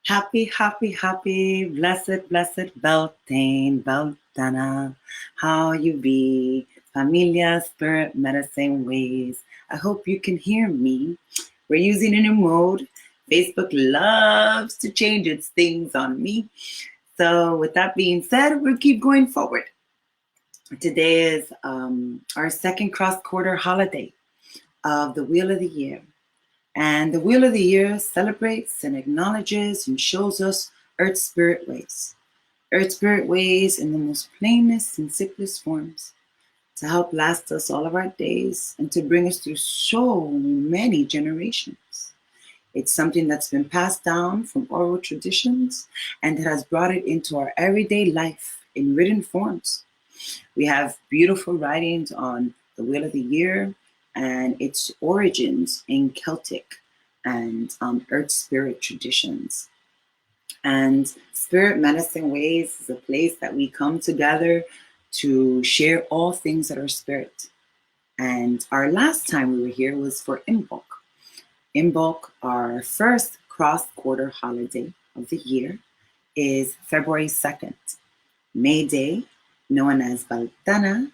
Happy, happy, happy, blessed, blessed Beltane, Beltana, how you be, familia, spirit, medicine ways. I hope you can hear me. We're using a new mode. Facebook loves to change its things on me. So with that being said, we'll keep going forward. Today is our second cross-quarter holiday of the Wheel of the Year. And the Wheel of the Year celebrates and acknowledges and shows us Earth Spirit ways. Earth Spirit ways in the most plainest and simplest forms to help last us all of our days and to bring us through so many generations. It's something that's been passed down from oral traditions and that has brought it into our everyday life in written forms. We have beautiful writings on the Wheel of the Year and its origins in Celtic and Earth Spirit traditions. And Spirit Medicine Ways is a place that we come together to share all things that are spirit. And our last time we were here was for Imbolc. Imbolc, our first cross-quarter holiday of the year, is February 2nd. May Day, known as Beltane,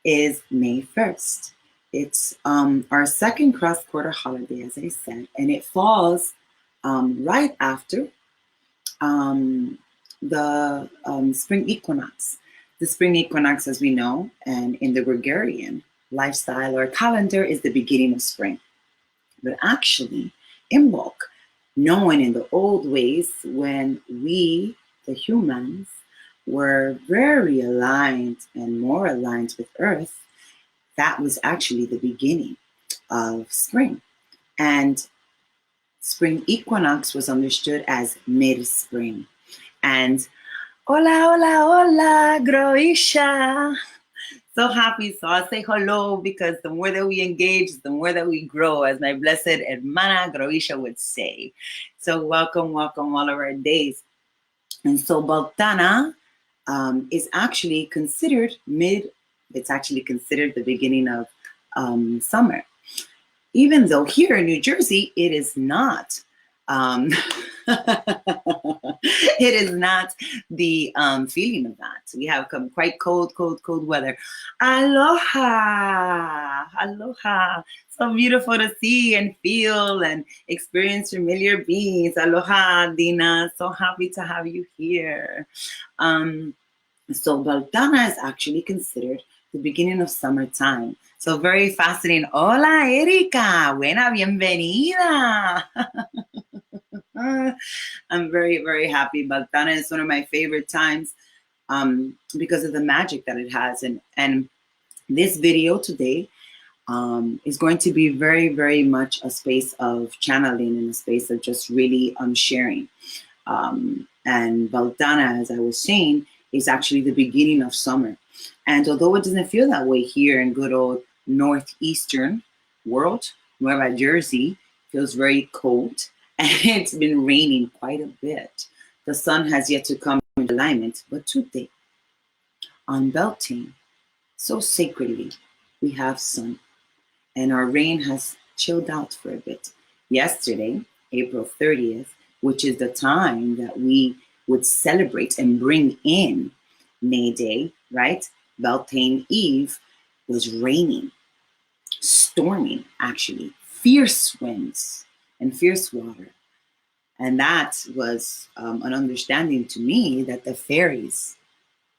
is May 1st. It's our second cross-quarter holiday, as I said, and it falls right after the spring equinox. The spring equinox, as we know, and in the Gregorian lifestyle or calendar, is the beginning of spring. But actually, Imbolc, known in the old ways when we, the humans, were very aligned and more aligned with Earth, that was actually the beginning of spring. And spring equinox was understood as mid-spring. And hola, hola, hola, Groisha. So happy. So I'll say hello because the more that we engage, the more that we grow, as my blessed hermana Groisha would say. So welcome, welcome all of our days. And so Beltane is actually considered it's actually considered the beginning of summer. Even though here in New Jersey, it is not. It is not the feeling of that. We have quite cold weather. Aloha, aloha. So beautiful to see and feel and experience familiar beings. Aloha, Dina. So happy to have you here. So Beltane is actually considered the beginning of summertime. So very fascinating. Hola, Erika. Buena, bienvenida. I'm very, very happy. Beltane is one of my favorite times because of the magic that it has. And this video today is going to be very, very much a space of channeling and a space of just really sharing. And Beltane, as I was saying, is actually the beginning of summer. And although it doesn't feel that way here in good old northeastern world, Nueva Jersey feels very cold and it's been raining quite a bit. The sun has yet to come in alignment, but today on Beltane, so sacredly, we have sun and our rain has chilled out for a bit. Yesterday, April 30th, which is the time that we would celebrate and bring in May Day, right? Beltane Eve was raining, storming actually, fierce winds. and fierce water. And that was an understanding to me that the fairies,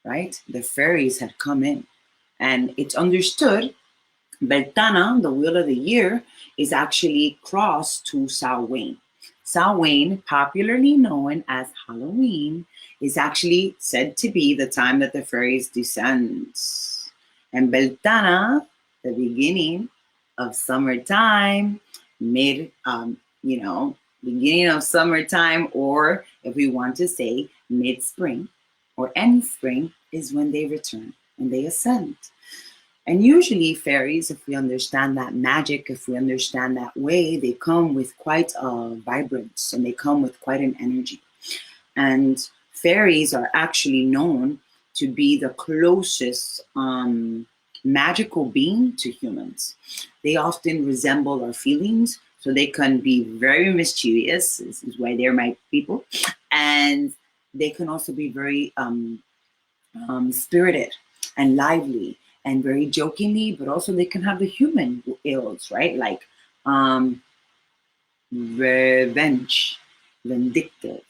right? The fairies had come in. And it's understood Beltane, the wheel of the year, is actually crossed to Samhain. Samhain, popularly known as Halloween, is actually said to be the time that the fairies descend. And Beltane, the beginning of summertime, mid, beginning of summertime, or if we want to say mid-spring or end spring, is when they return and they ascend. And usually fairies, if we understand that magic, if we understand that way, they come with quite a vibrance and they come with quite an energy. And fairies are actually known to be the closest magical being to humans. They often resemble our feelings, so they can be very mischievous. This is why they're my people. And they can also be very spirited and lively and very jokingly, but also they can have the human ills, right? Like revenge, vindictive,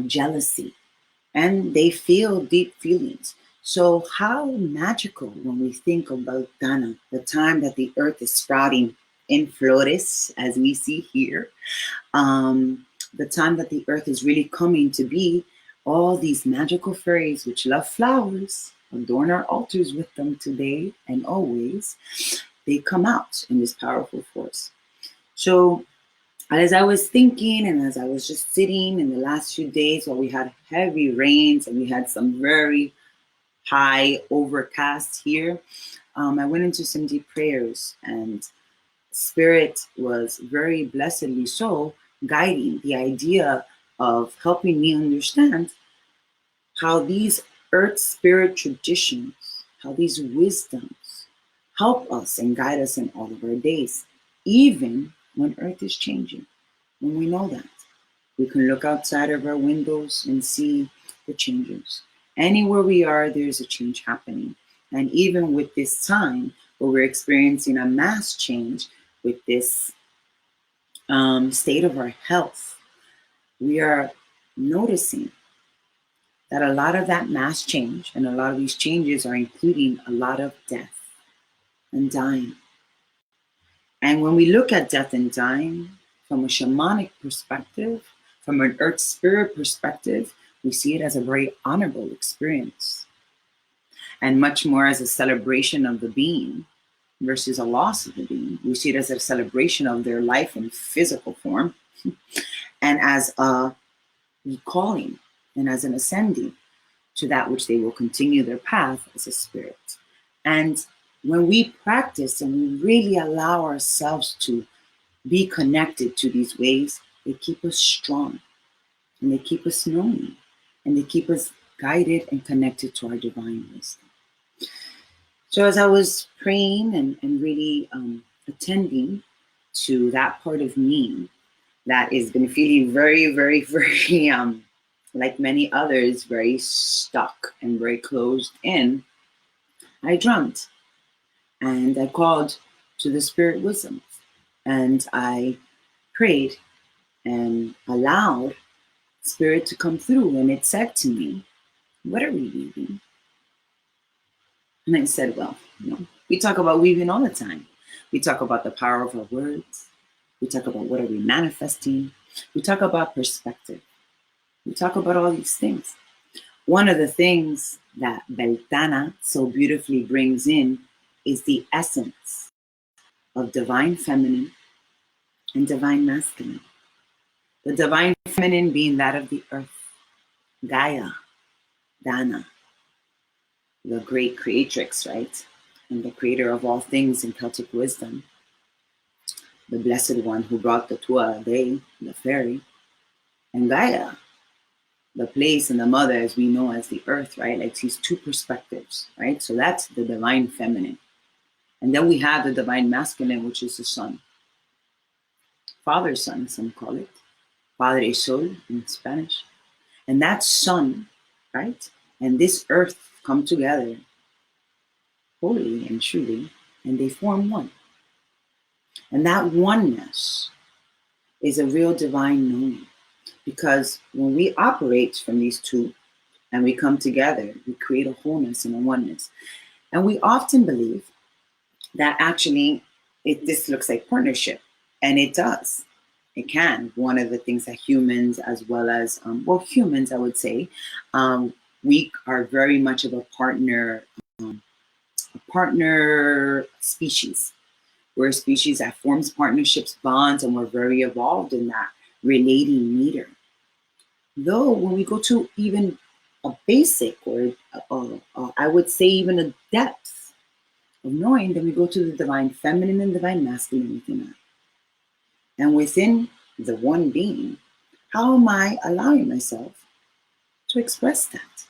jealousy, and they feel deep feelings. So how magical when we think about Dana, the time that the earth is sprouting in flores, as we see here, the time that the earth is really coming to be, all these magical fairies which love flowers, adorn our altars with them today and always, they come out in this powerful force. So as I was thinking and as I was just sitting in the last few days while we had heavy rains and we had some very high overcast here, I went into some deep prayers, and Spirit was very blessedly so guiding the idea of helping me understand how these earth spirit traditions, how these wisdoms help us and guide us in all of our days, even when earth is changing. When we know that, we can look outside of our windows and see the changes. Anywhere we are, there's a change happening. And even with this time where we're experiencing a mass change with this state of our health, we are noticing that a lot of that mass change and a lot of these changes are including a lot of death and dying. And when we look at death and dying from a shamanic perspective, from an earth spirit perspective, we see it as a very honorable experience and much more as a celebration of the being versus a loss of the being. We see it as a celebration of their life in physical form and as a recalling and as an ascending to that which they will continue their path as a spirit. And when we practice and we really allow ourselves to be connected to these ways, they keep us strong and they keep us knowing and they keep us guided and connected to our divine wisdom. So as I was praying and really attending to that part of me that has been feeling very, very, very, like many others, very stuck and very closed in, I dreamt and I called to the spirit wisdom and I prayed and allowed spirit to come through, and it said to me, "What are we weaving?" And I said, well, we talk about weaving all the time. We talk about the power of our words. We talk about what are we manifesting. We talk about perspective. We talk about all these things. One of the things that Beltane so beautifully brings in is the essence of divine feminine and divine masculine. The divine feminine being that of the earth, Gaia, Dana, the great creatrix, right? And the creator of all things in Celtic wisdom, the blessed one who brought the Tua Day, the fairy, and Gaia, the place and the mother as we know as the earth, right? Like these two perspectives, right? So that's the divine feminine. And then we have the divine masculine, which is the sun. Father Sun, some call it. Padre Sol in Spanish. And that sun, right? And this earth come together wholly and truly, and they form one. And that oneness is a real divine knowing. Because when we operate from these two and we come together, we create a wholeness and a oneness. And we often believe that actually this looks like partnership, and it does. It can. One of the things that humans, as well as, humans, I would say, we are very much of a partner species. We're a species that forms partnerships, bonds, and we're very evolved in that relating meter. Though when we go to even a basic or I would say even a depth of knowing, then we go to the divine feminine and divine masculine within us. And within the one being, how am I allowing myself to express that?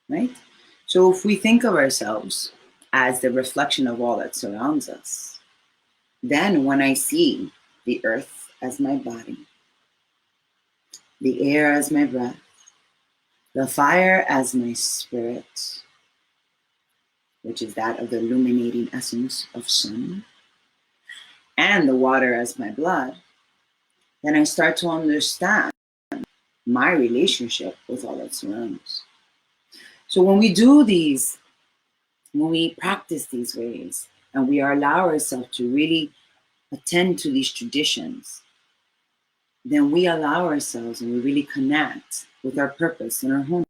Right? So if we think of ourselves as the reflection of all that surrounds us, then when I see the earth as my body, the air as my breath, the fire as my spirit, which is that of the illuminating essence of sun, and the water as my blood, then I start to understand my relationship with all that surrounds. So when we practice these ways, and we allow ourselves to really attend to these traditions, then we allow ourselves and we really connect with our purpose and our home.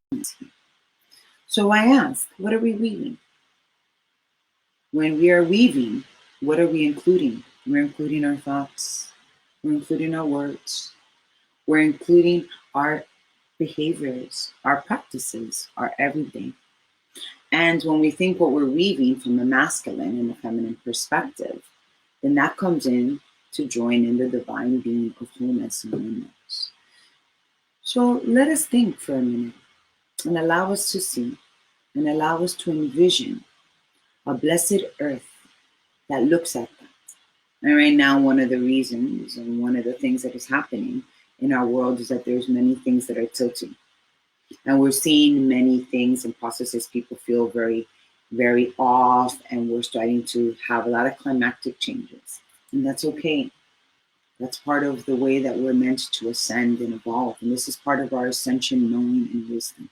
So I ask, what are we weaving? When we are weaving, what are we including? We're including our thoughts, we're including our words, we're including our behaviors, our practices, our everything. And when we think what we're weaving from the masculine and the feminine perspective, then that comes in to join in the divine being of wholeness and oneness. So let us think for a minute and allow us to see and allow us to envision a blessed earth that looks at that. And right now, one of the reasons and one of the things that is happening in our world is that there's many things that are tilting. And we're seeing many things and processes people feel very, very off, and we're starting to have a lot of climactic changes. And that's okay. That's part of the way that we're meant to ascend and evolve. And this is part of our ascension, knowing, and wisdom.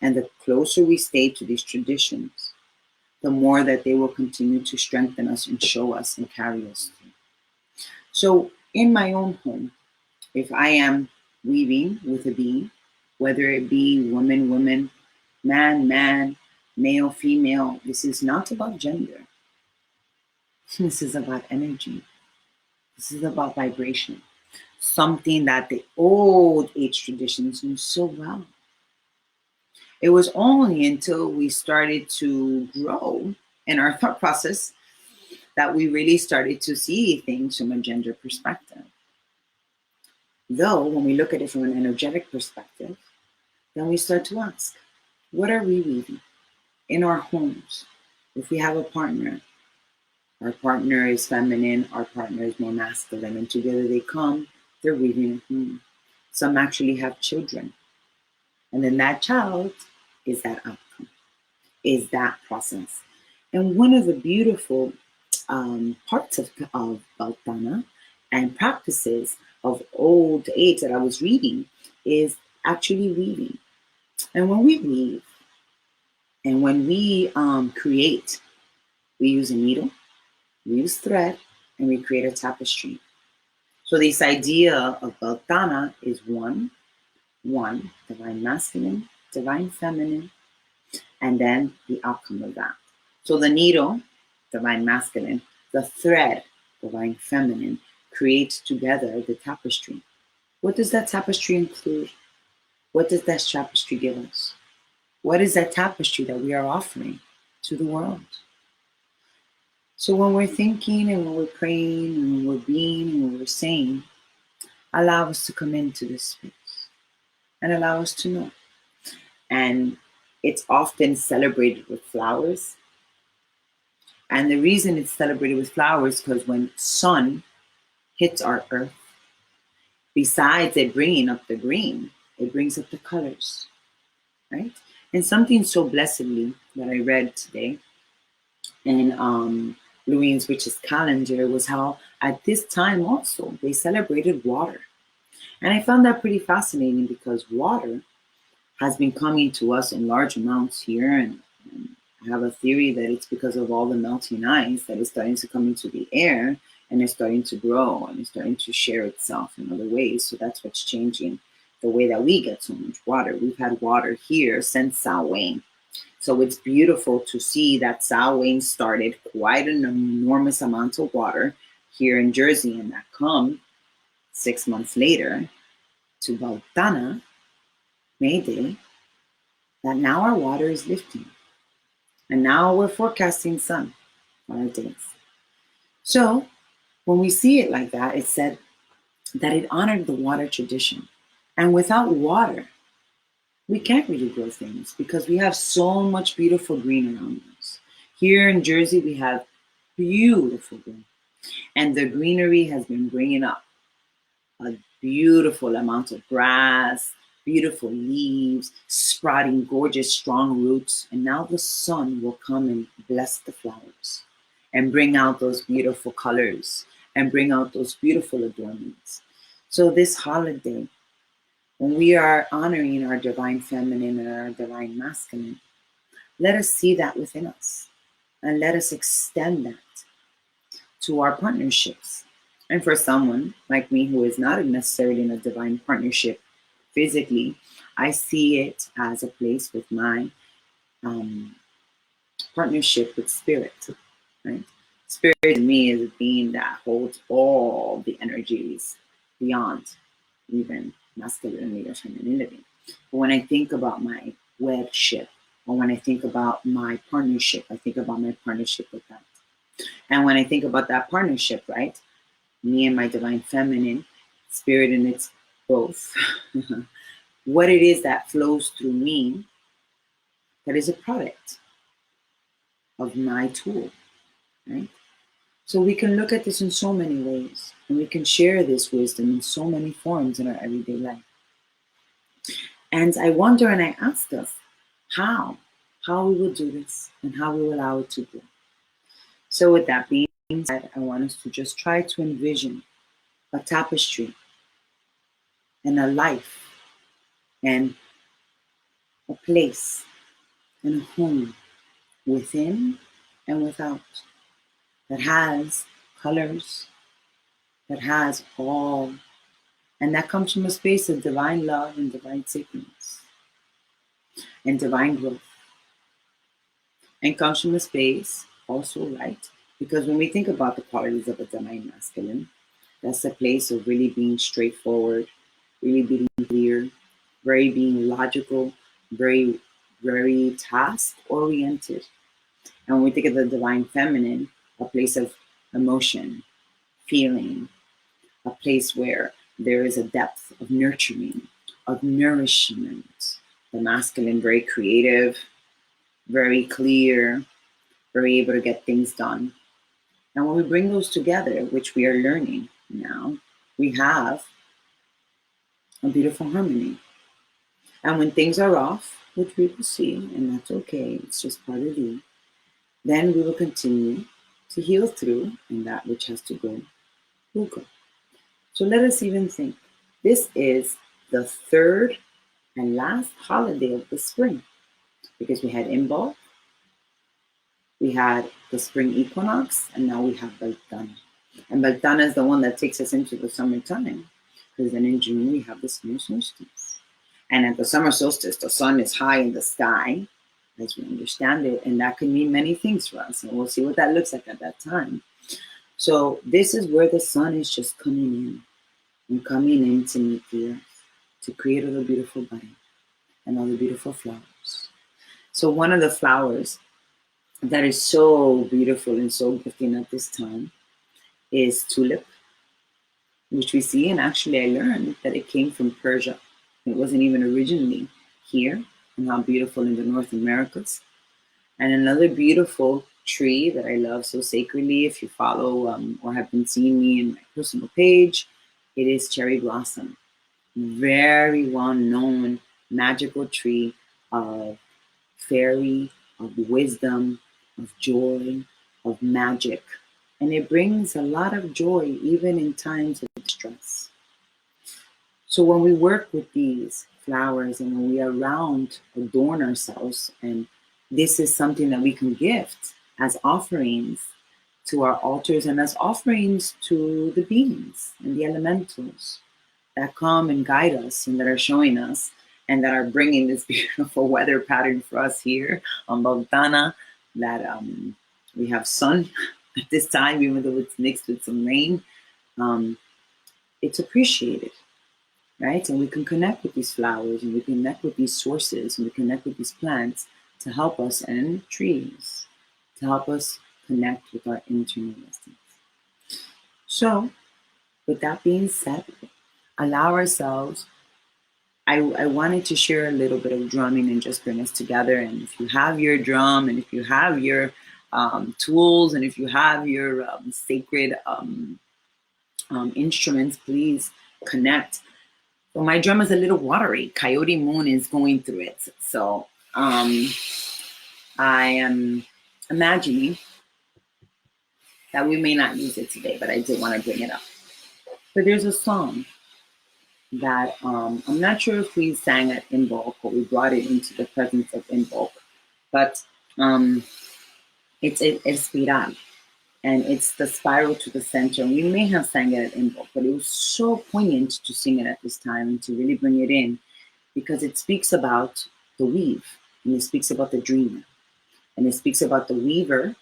And the closer we stay to these traditions, the more that they will continue to strengthen us and show us and carry us through. So in my own home, if I am weaving with a being, whether it be woman, woman, man, man, male, female, this is not about gender. This is about energy. This is about vibration. Something that the old age traditions knew so well. It was only until we started to grow in our thought process that we really started to see things from a gender perspective. Though, when we look at it from an energetic perspective, then we start to ask, what are we weaving in our homes? If we have a partner, our partner is feminine, our partner is more masculine, and together they come, they're weaving a home. Some actually have children. And then that child is that outcome, is that process. And one of the beautiful parts of Beltane and practices of old age that I was reading is actually weaving. And when we weave and when we create, we use a needle, we use thread, and we create a tapestry. So this idea of Beltane is one, divine masculine, divine feminine, and then the outcome of that. So the needle, divine masculine, the thread, divine feminine, creates together the tapestry. What does that tapestry include? What does that tapestry give us? What is that tapestry that we are offering to the world? So when we're thinking and when we're praying and when we're being and when we're saying, allow us to come into this space and allow us to know. And it's often celebrated with flowers. And the reason it's celebrated with flowers is because when sun hits our earth, besides it bringing up the green, it brings up the colors, right? And something so blessedly that I read today in Louise Rich's calendar was how at this time also, they celebrated water. And I found that pretty fascinating because water has been coming to us in large amounts here. And I have a theory that it's because of all the melting ice that is starting to come into the air and it's starting to grow and it's starting to share itself in other ways. So that's what's changing the way that we get so much water. We've had water here since Samhain. So it's beautiful to see that Samhain started quite an enormous amount of water here in Jersey, and that come 6 months later to Beltane, May Day, that now our water is lifting. And now we're forecasting sun on our days. So when we see it like that, it said that it honored the water tradition. And without water, we can't really grow things because we have so much beautiful green around us. Here in Jersey, we have beautiful green. And the greenery has been bringing up a beautiful amount of grass, beautiful leaves, sprouting gorgeous, strong roots. And now the sun will come and bless the flowers and bring out those beautiful colors and bring out those beautiful adornments. So this holiday, when we are honoring our divine feminine and our divine masculine, let us see that within us and let us extend that to our partnerships. And for someone like me who is not necessarily in a divine partnership physically, I see it as a place with my partnership with spirit, right? Spirit to me is a being that holds all the energies beyond even masculinity or femininity. But when I think about my webship, or when I think about my partnership, I think about my partnership with that. And when I think about that partnership, right, me and my divine feminine, spirit and its both, what it is that flows through me, that is a product of my tool, right? So we can look at this in so many ways, and we can share this wisdom in so many forms in our everyday life. And I wonder and I ask us how we will do this and how we will allow it to grow. So with that being said, I want us to just try to envision a tapestry and a life and a place and a home within and without that has colors, that has all, and that comes from a space of divine love and divine sacredness and divine growth, and comes from a space also, right? Because when we think about the qualities of a divine masculine, that's a place of really being straightforward, really being clear, very being logical, very task oriented. And when we think of the divine feminine, a place of emotion, feeling, a place where there is a depth of nurturing, of nourishment. The masculine, very creative, very clear, very able to get things done. And when we bring those together, which we are learning now, we have a beautiful harmony. And when things are off, which we will see, and that's okay, it's just part of the, then we will continue to heal through, and that which has to go will go. So let us even think. This is the third and last holiday of the spring, because we had Imbolc, we had the spring equinox, and now we have Beltane. And Beltane is the one that takes us into the summertime, because then in June we have the summer solstice. And at the summer solstice, the sun is high in the sky, as we understand it, and that can mean many things for us, and we'll see what that looks like at that time. So this is where the sun is just coming in, and coming in to meet the earth, to create all the beautiful budding and all the beautiful flowers. So one of the flowers that is so beautiful and so gifting at this time is Tulip, which we see, and actually I learned that it came from Persia. It wasn't even originally here, and how beautiful in the North Americas. And another beautiful tree that I love so sacredly, if you follow or have been seeing me in my personal page, it is cherry blossom. Very well-known magical tree of fairy, of wisdom, of joy, of magic. and it brings a lot of joy even in times of stress. So when we work with these flowers and when we around adorn ourselves, and this is something that we can gift as offerings to our altars and as offerings to the beings and the elementals that come and guide us and that are showing us and that are bringing this beautiful weather pattern for us here on Beltane, that we have sun at this time, even though it's mixed with some rain. Um, it's appreciated, right? And we can connect with these flowers and we connect with these sources and we connect with these plants to help us, and trees to help us connect with our internal wisdom. So, with that being said, allow ourselves. I wanted to share a little bit of drumming and just bring us together. And if you have your drum and if you have your tools and if you have your sacred instruments, please connect. Well, my drum is a little watery. Coyote Moon is going through it. So I am imagining that we may not use it today, but I did want to bring it up. But there's a song that I'm not sure if we sang at Invoke or we brought it into the presence of Invoke, but it's Espiral, and it's the spiral to the center. We may have sang it at Invoke, but it was so poignant to sing it at this time and to really bring it in because it speaks about the weave and it speaks about the dreamer and it speaks about the weaver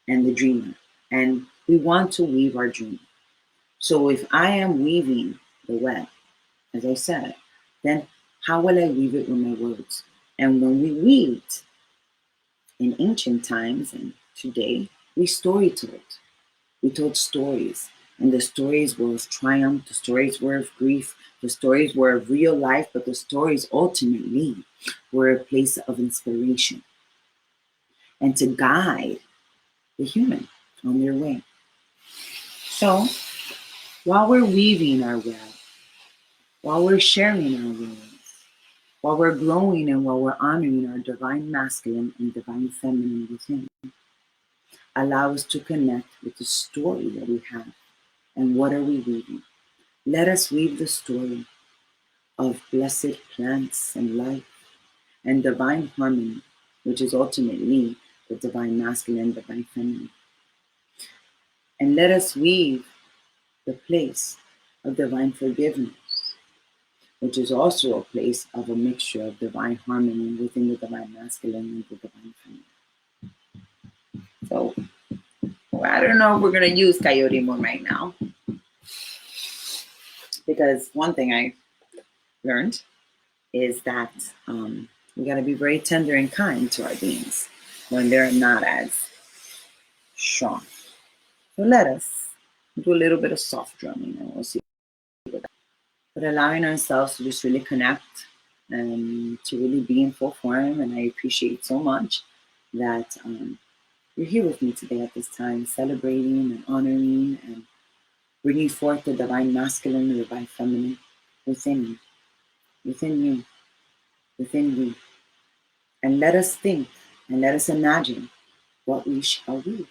and the dreamer. And we want to weave our dream. So if I am weaving the web, as I said, then how will I weave it with my words? And when we weaved in ancient times and today, we story told. We told stories. And the stories were of triumph, the stories were of grief, the stories were of real life, but the stories ultimately were a place of inspiration and to guide the human on their way. So while we're weaving our web, while we're sharing our words, while we're growing and while we're honoring our divine masculine and divine feminine within, allow us to connect with the story that we have. And what are we weaving? Let us weave the story of blessed plants and life and divine harmony, which is ultimately the divine masculine and divine feminine. And let us weave the place of divine forgiveness, which is also a place of a mixture of divine harmony within the divine masculine and the divine feminine. So I don't know if we're going to use Coyote Moon right now, because one thing I learned is that we got to be very tender and kind to our beings when they're not as strong. So let us do a little bit of soft drumming and we'll see. But allowing ourselves to just really connect and to really be in full form. And I appreciate so much that you're here with me today at this time, celebrating and honoring and bringing forth the divine masculine and the divine feminine within you, within you, within you. And let us think and let us imagine what we shall weave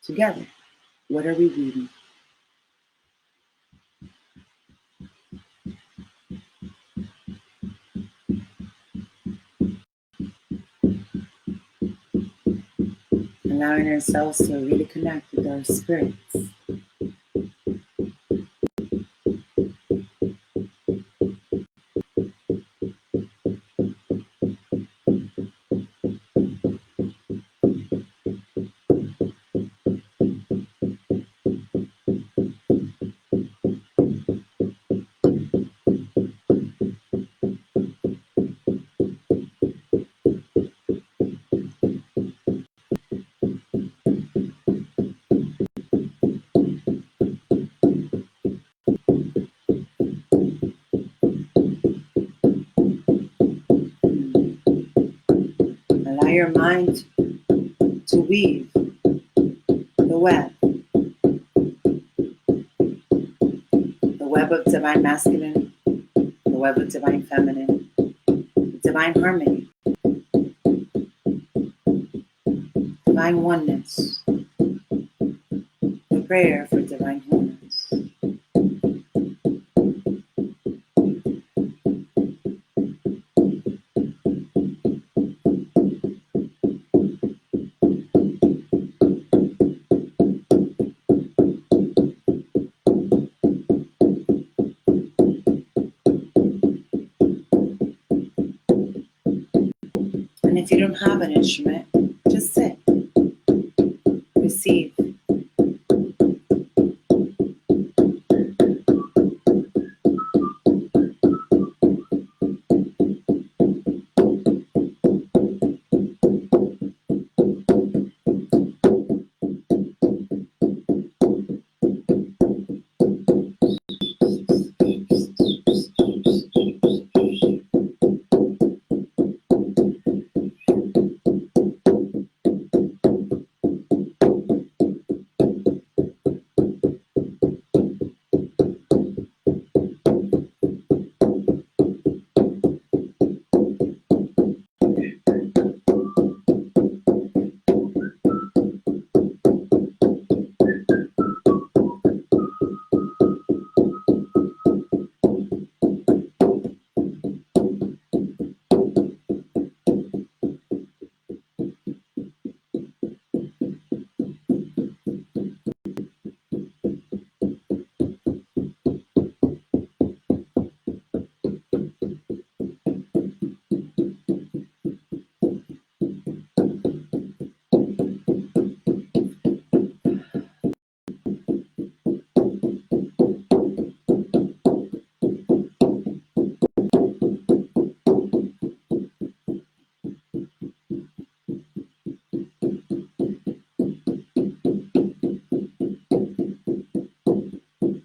together. What are we weaving? Allowing ourselves to really connect with our spirits. Allow your mind to weave the web of divine masculine, the web of divine feminine, divine harmony, divine oneness, Prayer for divine wholeness. And if you don't have an instrument, just sit, receive.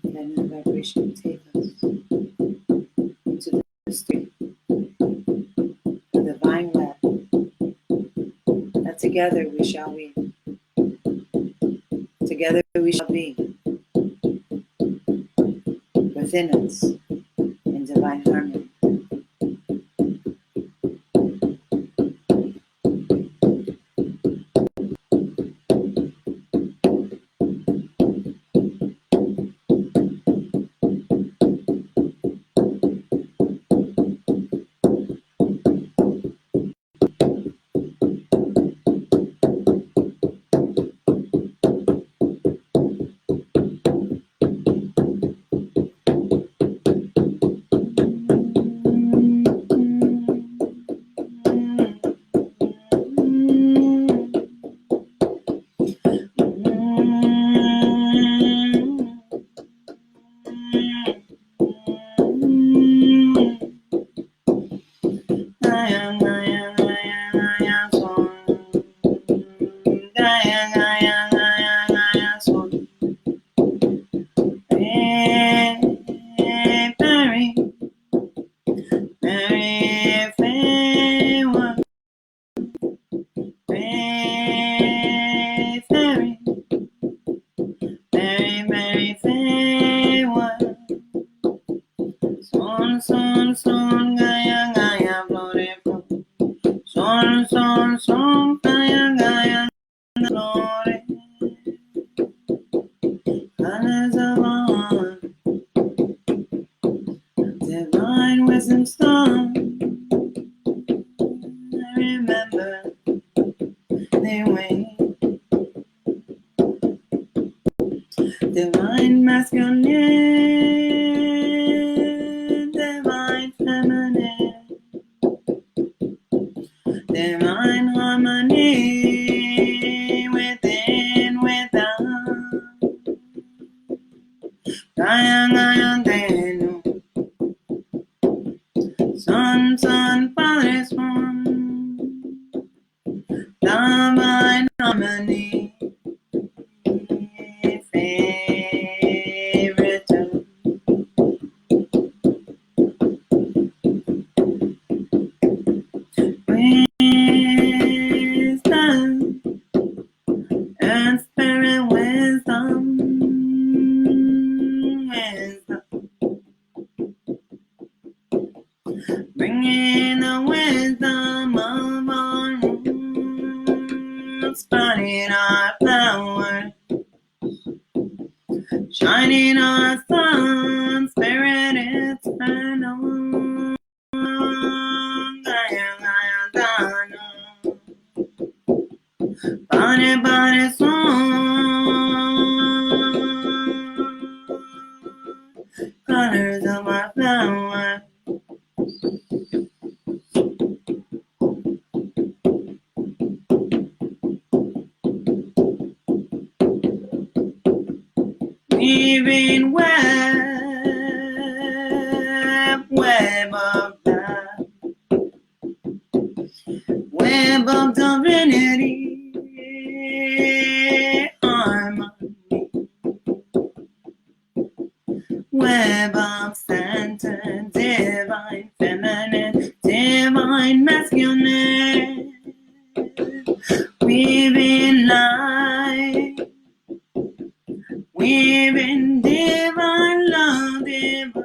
Letting the vibration take us into the street, the divine web, that together we shall weave, together we shall be, within us, in divine harmony. Divine wisdom storm, I remember they wait. Divine masculine, divine feminine, divine harmony within, without. Gaya, Gaya, Denu. Son, Son, Father, Son, divine harmony, favorite tone. Wisdom and spirit wisdom, wisdom. Bringing the wisdom of our roots, spreading our flowers, shining our sun, spirit eternal. Body, body, song, colors of my flower. Weaving web of love, web of divinity, harmony, web of center, divine feminine, divine masculine, weaving light, weaving divine love, divine,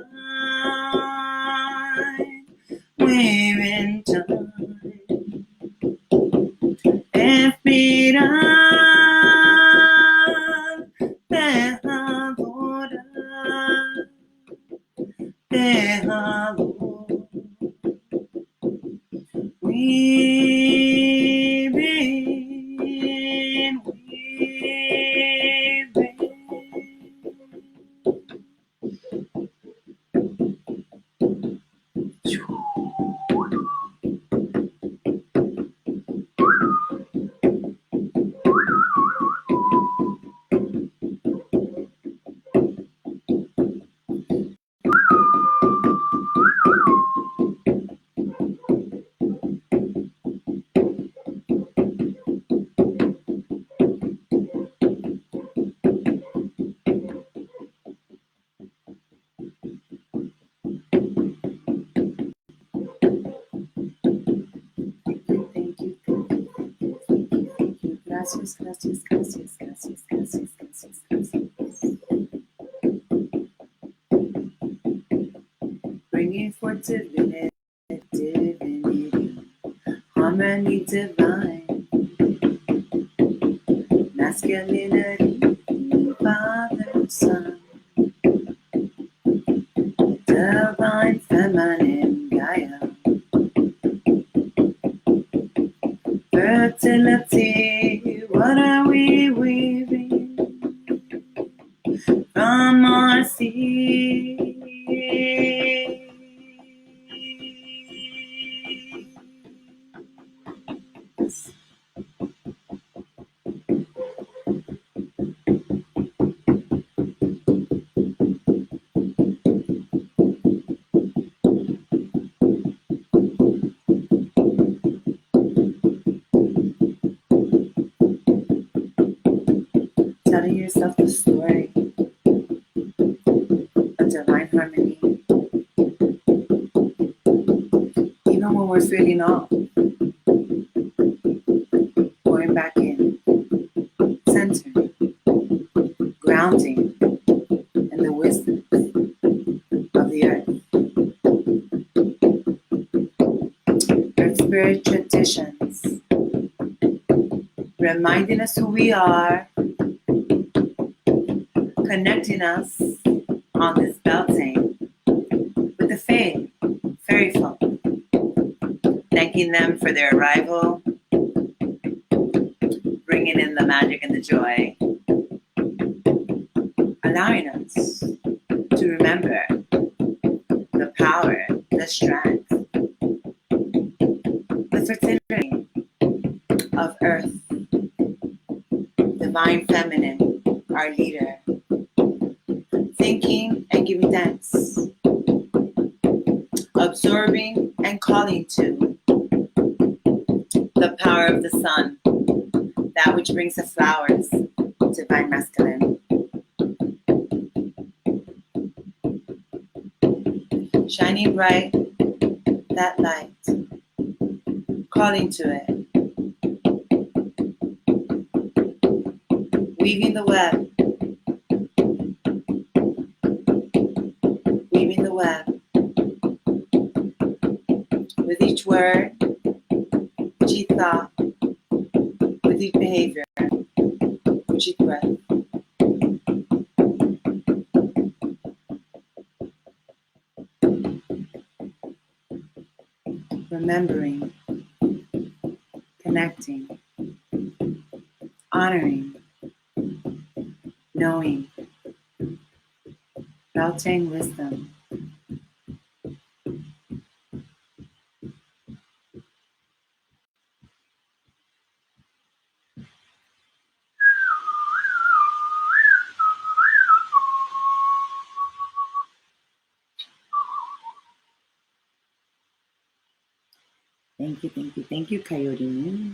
weaving time, espiral, dejadora, dejador, weaving, weaving. Gracias, gracias, gracias, gracias, gracias, gracias, gracias. Bringing forth divinity, divinity, harmony divine, masculinity, Father, Son, divine feminine Gaia, fertility, what are we weaving from our seeds? Telling yourself the story of divine harmony, even when we're feeling off, going back in, centering, grounding in the wisdom of the earth. Earth spirit traditions, reminding us who we are, connecting us on this Beltane with the fairy folk, thanking them for their arrival, bringing in the magic and the joy, allowing us to remember the power, the strength, the fertility of Earth, divine feminine, our leader, thinking and giving thanks, absorbing and calling to the power of the sun, that which brings the flowers, divine masculine. Shining bright, that light, calling to it, weaving the web, weaving the web, with each word, with each thought, with each behavior, with each breath. remembering, connecting, honoring, knowing, Beltane wisdom. Thank you, Coyote.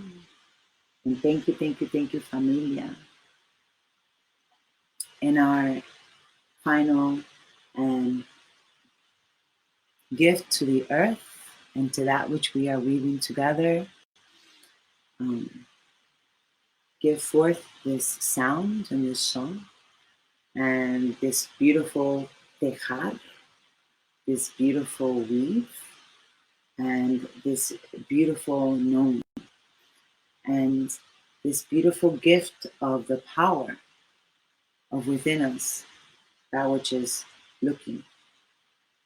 And thank you, familia. In our final gift to the earth and to that which we are weaving together, give forth this sound and this song and this beautiful tejar, this beautiful weave, and this beautiful knowing, and this beautiful gift of the power of within us, that which is looking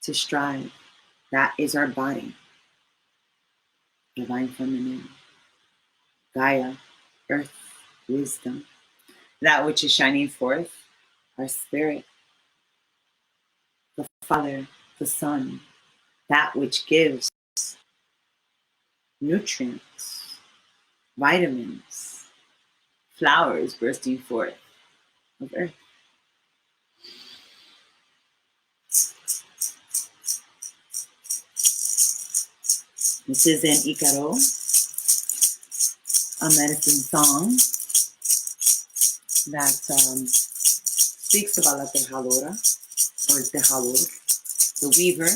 to strive. That is our body, divine feminine, Gaia, earth, wisdom. That which is shining forth, our spirit, the Father, the Son, that which gives nutrients, vitamins, flowers bursting forth of earth. This is an Icaro, a medicine song that speaks about la tejadora, or tejador, the weaver,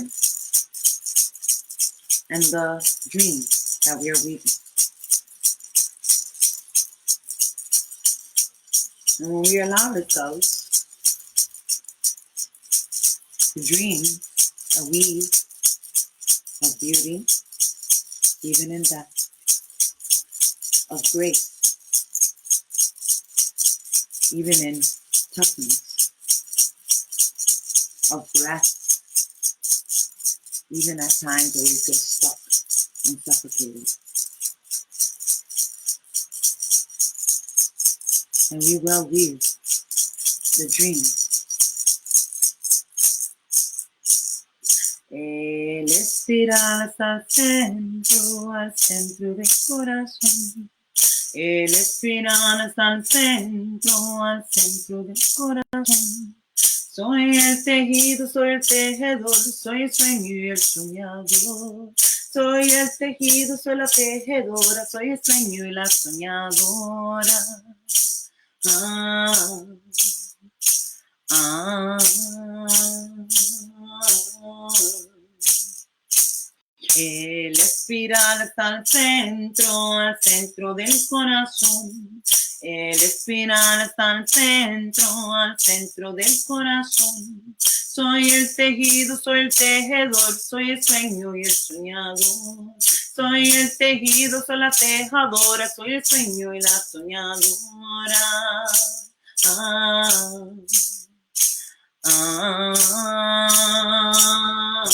and the dream that we are weaving. And when we allow ourselves to dream, a weave of beauty, even in death, of grace, even in toughness, of breath, even at times where we feel stuck and suffocated. And we will weave the dream. El espiral hasta al centro del corazón. El espiral hasta al centro del corazón. Soy el tejido, soy el tejedor, soy el sueño y el soñador. Soy el tejido, soy la tejedora, soy el sueño y la soñadora. Ah, ah, el espiral está al centro del corazón. El espiral está al centro del corazón. Soy el tejido, soy el tejedor, soy el sueño y el soñador. Soy el tejido, soy la tejadora, soy el sueño y la soñadora. Ah, ah, ah.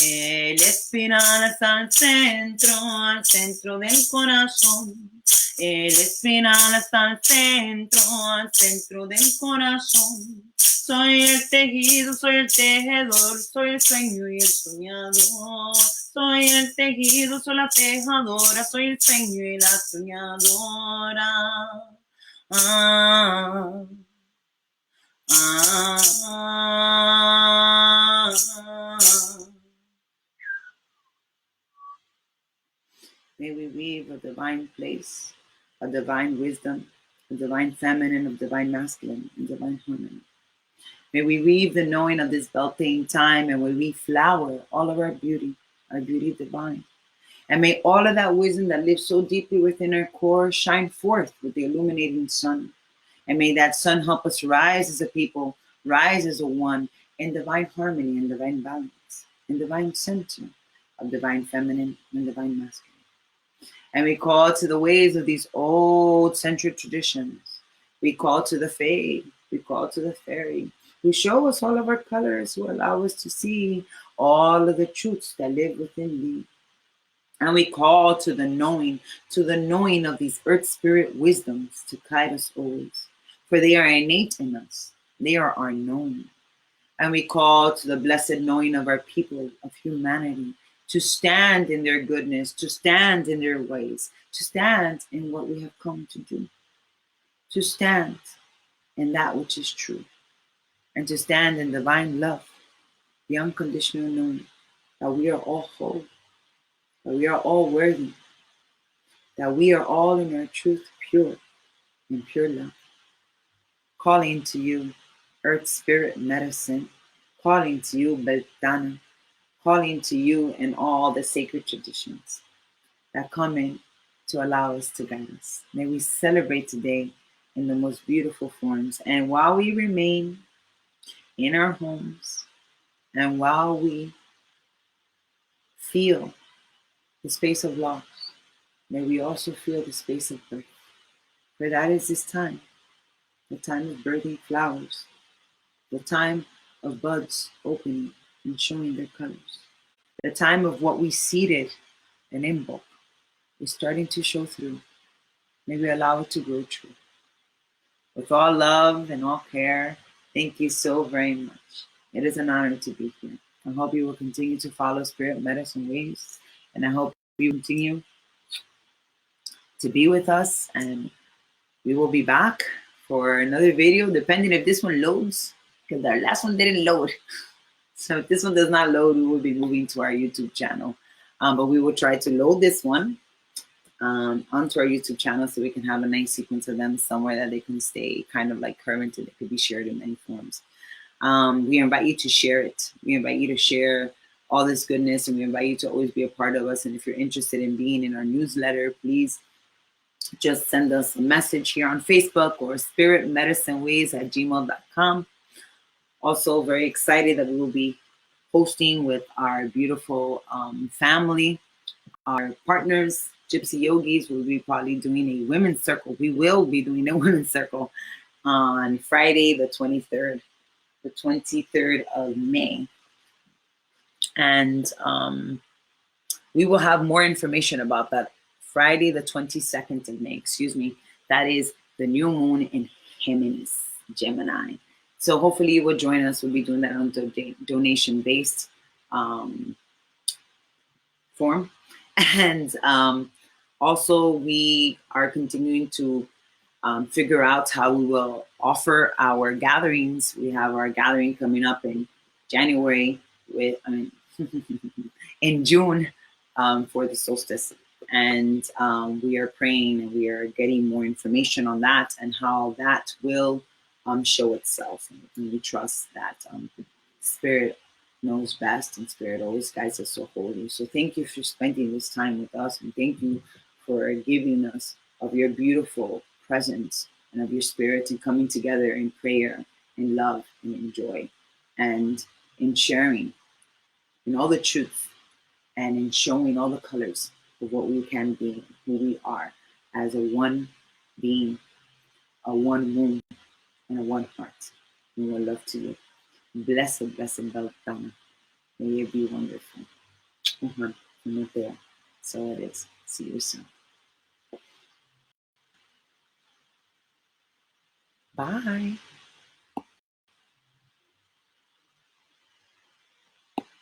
El espiral está al centro del corazón. El espiral está al centro del corazón. Soy el tejido, soy el tejedor, soy el sueño y el soñador. Soy el tejido, soy la tejadora, soy el sueño y la soñadora. Ah, ah, ah, ah. May we weave a divine place, a divine wisdom, a divine feminine, a divine masculine, and divine harmony. May we weave the knowing of this Beltane time, and may we flower all of our beauty divine. And may all of that wisdom that lives so deeply within our core shine forth with the illuminating sun. And may that sun help us rise as a people, rise as a one, in divine harmony and divine balance, in divine center of divine feminine and divine masculine. And we call to the ways of these old century traditions. We call to the fae. We call to the fairy. who show us all of our colors, who allow us to see all of the truths that live within thee. And we call to the knowing of these earth spirit wisdoms to guide us always. For they are innate in us, they are our knowing. And we call to the blessed knowing of our people, of humanity, to stand in their goodness, to stand in their ways, to stand in what we have come to do, to stand in that which is true, and to stand in divine love, the unconditional knowing that we are all whole, that we are all worthy, that we are all in our truth pure and pure love. Calling to you, earth spirit medicine, calling to you, Beltane, calling to you in all the sacred traditions that come in to allow us to guide us. May we celebrate today in the most beautiful forms. And while we remain in our homes, and while we feel the space of loss, may we also feel the space of birth. For that is this time, the time of birthing flowers, the time of buds opening and showing their colors, the time of what we seeded and in bulk is starting to show through. May we allow it to grow true. With all love and all care, thank you so very much. It is an honor to be here. I hope you will continue to follow Spirit Medicine Waves, and I hope you continue to be with us, and we will be back for another video, depending if this one loads, because our last one didn't load. So if this one does not load, we will be moving to our YouTube channel. But we will try to load this one onto our YouTube channel so we can have a nice sequence of them somewhere that they can stay kind of like current and it could be shared in many forms. We invite you to share it. We invite you to share all this goodness, and we invite you to always be a part of us. And if you're interested in being in our newsletter, please just send us a message here on Facebook or spiritmedicineways@gmail.com. Also, very excited that we will be hosting with our beautiful family, our partners, Gypsy Yogis. We'll be probably doing a women's circle. We will be doing a women's circle on Friday, the 23rd of May. And we will have more information about that Friday, the 22nd of May, excuse me. That is the new moon in Gemini. So hopefully you will join us. We'll be doing that on donation-based form. And also we are continuing to figure out how we will offer our gatherings. We have our gathering coming up in January in June for the solstice. And we are praying and we are getting more information on that and how that will show itself. And we trust that Spirit knows best, and Spirit always guides us so wholly. So thank you for spending this time with us, and thank you for giving us of your beautiful presence and of your Spirit, and coming together in prayer, in love, and in joy, and in sharing in all the truth, and in showing all the colors of what we can be, who we are, as a one being, a one moon, and a one heart. And we love to you. Blessed, blessed Beltane. May it be wonderful. So it is. See you soon. Bye.